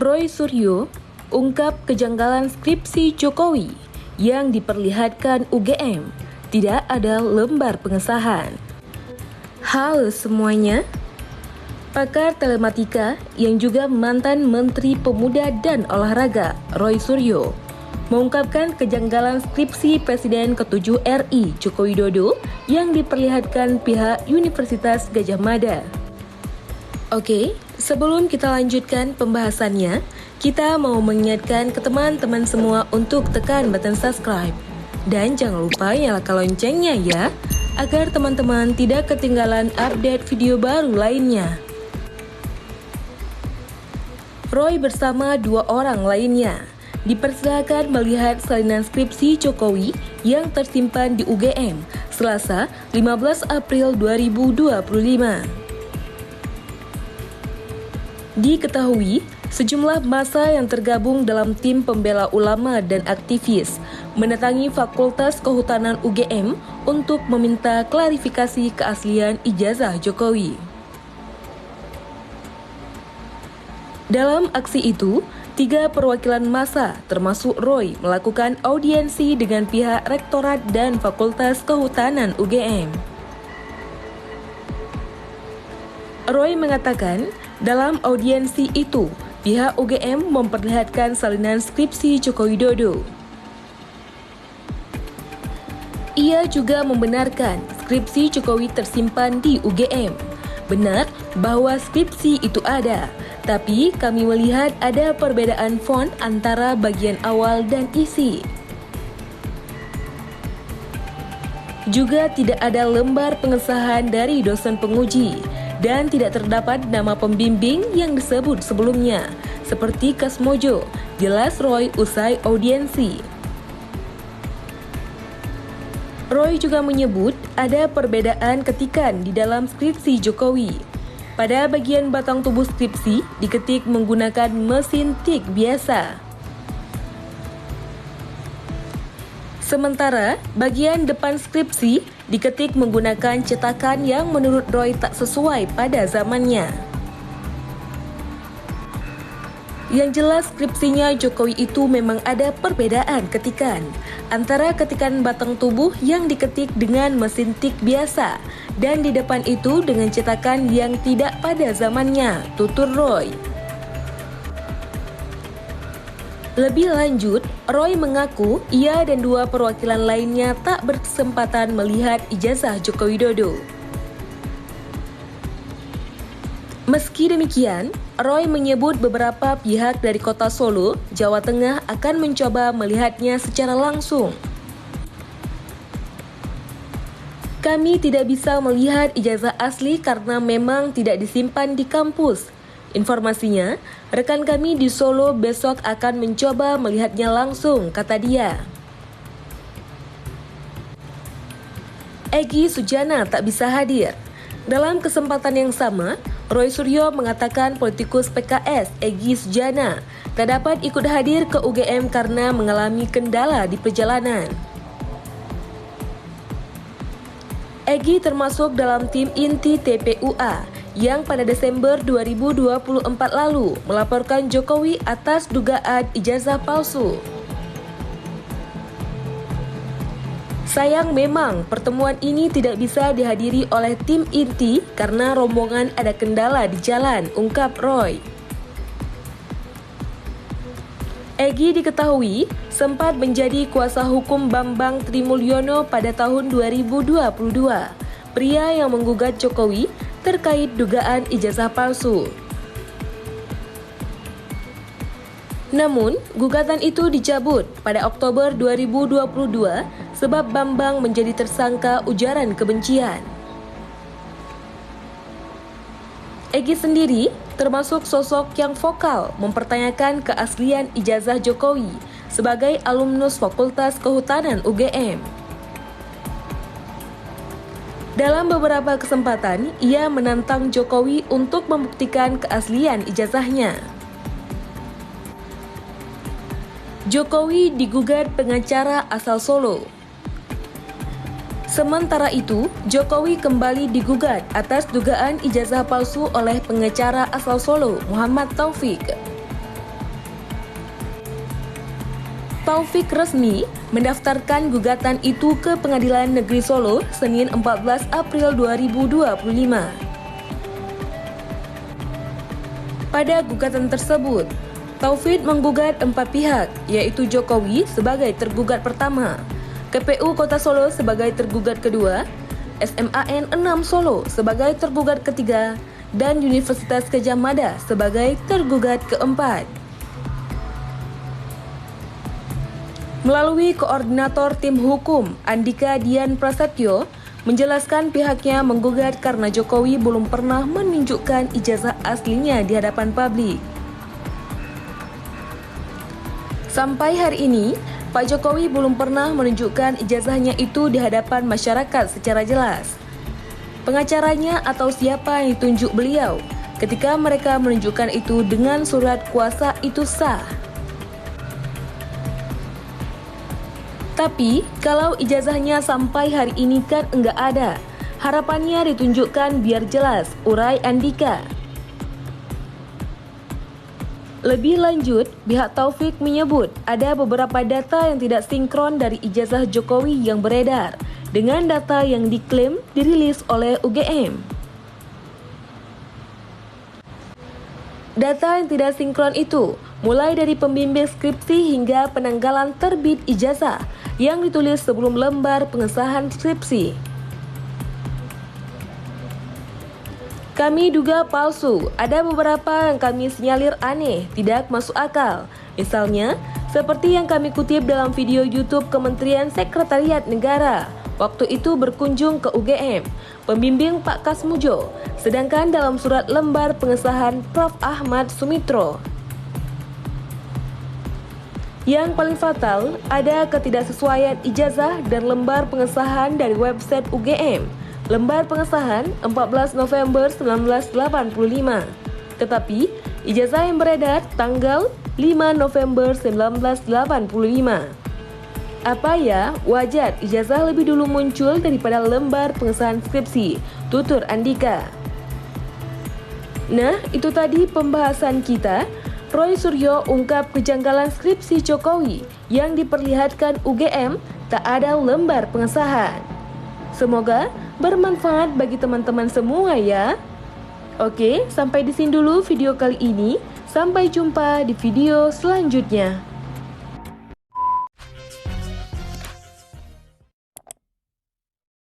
Roy Suryo ungkap kejanggalan skripsi Jokowi yang diperlihatkan UGM, tidak ada lembar pengesahan. Halo semuanya, pakar telematika yang juga mantan Menteri Pemuda dan Olahraga Roy Suryo mengungkapkan kejanggalan skripsi Presiden ke-7 RI Joko Widodo yang diperlihatkan pihak Universitas Gadjah Mada. Oke, sebelum kita lanjutkan pembahasannya, kita mau mengingatkan ke teman-teman semua untuk tekan button subscribe. Dan jangan lupa nyalakan loncengnya ya, agar teman-teman tidak ketinggalan update video baru lainnya. Roy bersama dua orang lainnya dipersilakan melihat salinan skripsi Jokowi yang tersimpan di UGM Selasa 15 April 2025. Diketahui, sejumlah massa yang tergabung dalam tim pembela ulama dan aktivis mendatangi Fakultas Kehutanan UGM untuk meminta klarifikasi keaslian ijazah Jokowi. Dalam aksi itu, 3 perwakilan massa termasuk Roy melakukan audiensi dengan pihak Rektorat dan Fakultas Kehutanan UGM. Roy mengatakan, dalam audiensi itu, pihak UGM memperlihatkan salinan skripsi Joko Widodo. Ia juga membenarkan skripsi Jokowi tersimpan di UGM. Benar bahwa skripsi itu ada, tapi kami melihat ada perbedaan font antara bagian awal dan isi. Juga tidak ada lembar pengesahan dari dosen penguji dan tidak terdapat nama pembimbing yang disebut sebelumnya, seperti Kasmojo, jelas Roy usai audiensi. Roy juga menyebut ada perbedaan ketikan di dalam skripsi Jokowi. Pada bagian batang tubuh skripsi diketik menggunakan mesin tik biasa. Sementara bagian depan skripsi diketik menggunakan cetakan yang menurut Roy tak sesuai pada zamannya. Yang jelas skripsinya Jokowi itu memang ada perbedaan ketikan antara ketikan batang tubuh yang diketik dengan mesin tik biasa dan di depan itu dengan cetakan yang tidak pada zamannya, tutur Roy. Lebih lanjut, Roy mengaku ia dan 2 perwakilan lainnya tak berkesempatan melihat ijazah Joko Widodo. Meski demikian, Roy menyebut beberapa pihak dari kota Solo, Jawa Tengah akan mencoba melihatnya secara langsung. Kami tidak bisa melihat ijazah asli karena memang tidak disimpan di kampus. Informasinya, rekan kami di Solo besok akan mencoba melihatnya langsung, kata dia. Egy Sujana tak bisa hadir. Dalam kesempatan yang sama, Roy Suryo mengatakan politikus PKS Egy Sujana tak dapat ikut hadir ke UGM karena mengalami kendala di perjalanan. Egy termasuk dalam tim inti TPUA yang pada Desember 2024 lalu melaporkan Jokowi atas dugaan ijazah palsu. Sayang memang pertemuan ini tidak bisa dihadiri oleh tim inti karena rombongan ada kendala di jalan, ungkap Roy. Egy diketahui sempat menjadi kuasa hukum Bambang Trimulyono pada tahun 2022, pria yang menggugat Jokowi terkait dugaan ijazah palsu. Namun, gugatan itu dicabut pada Oktober 2022 sebab Bambang menjadi tersangka ujaran kebencian. Egy sendiri termasuk sosok yang vokal mempertanyakan keaslian ijazah Jokowi sebagai alumnus Fakultas Kehutanan UGM. Dalam beberapa kesempatan, ia menantang Jokowi untuk membuktikan keaslian ijazahnya. Jokowi digugat pengacara asal Solo. Sementara itu, Jokowi kembali digugat atas dugaan ijazah palsu oleh pengacara asal Solo, Muhammad Taufik. Taufik resmi mendaftarkan gugatan itu ke Pengadilan Negeri Solo Senin 14 April 2025. Pada gugatan tersebut, Taufik menggugat 4 pihak, yaitu Jokowi sebagai tergugat pertama, KPU Kota Solo sebagai tergugat kedua, SMAN 6 Solo sebagai tergugat ketiga, dan Universitas Gadjah Mada sebagai tergugat keempat. Melalui koordinator tim hukum, Andika Dian Prasetyo, menjelaskan pihaknya menggugat karena Jokowi belum pernah menunjukkan ijazah aslinya di hadapan publik. Sampai hari ini, Pak Jokowi belum pernah menunjukkan ijazahnya itu di hadapan masyarakat secara jelas. Pengacaranya atau siapa yang ditunjuk beliau ketika mereka menunjukkan itu dengan surat kuasa itu sah. Tapi, kalau ijazahnya sampai hari ini kan enggak ada, harapannya ditunjukkan biar jelas, urai Andika. Lebih lanjut, pihak Taufik menyebut ada beberapa data yang tidak sinkron dari ijazah Jokowi yang beredar dengan data yang diklaim dirilis oleh UGM. Data yang tidak sinkron itu mulai dari pembimbing skripsi hingga penanggalan terbit ijazah yang ditulis sebelum lembar pengesahan skripsi. Kami duga palsu, ada beberapa yang kami sinyalir aneh, tidak masuk akal. Misalnya, seperti yang kami kutip dalam video YouTube Kementerian Sekretariat Negara, waktu itu berkunjung ke UGM, pembimbing Pak Kasmujo, sedangkan dalam surat lembar pengesahan Prof. Ahmad Sumitro. Yang paling fatal, ada ketidaksesuaian ijazah dan lembar pengesahan dari website UGM. Lembar pengesahan 14 November 1985. Tetapi, ijazah yang beredar tanggal 5 November 1985. Apa ya, wajar ijazah lebih dulu muncul daripada lembar pengesahan skripsi, tutur Andika. Nah, itu tadi pembahasan kita. Roy Suryo ungkap kejanggalan skripsi Jokowi yang diperlihatkan UGM tak ada lembar pengesahan. Semoga bermanfaat bagi teman-teman semua ya. Oke, sampai di sini dulu video kali ini. Sampai jumpa di video selanjutnya.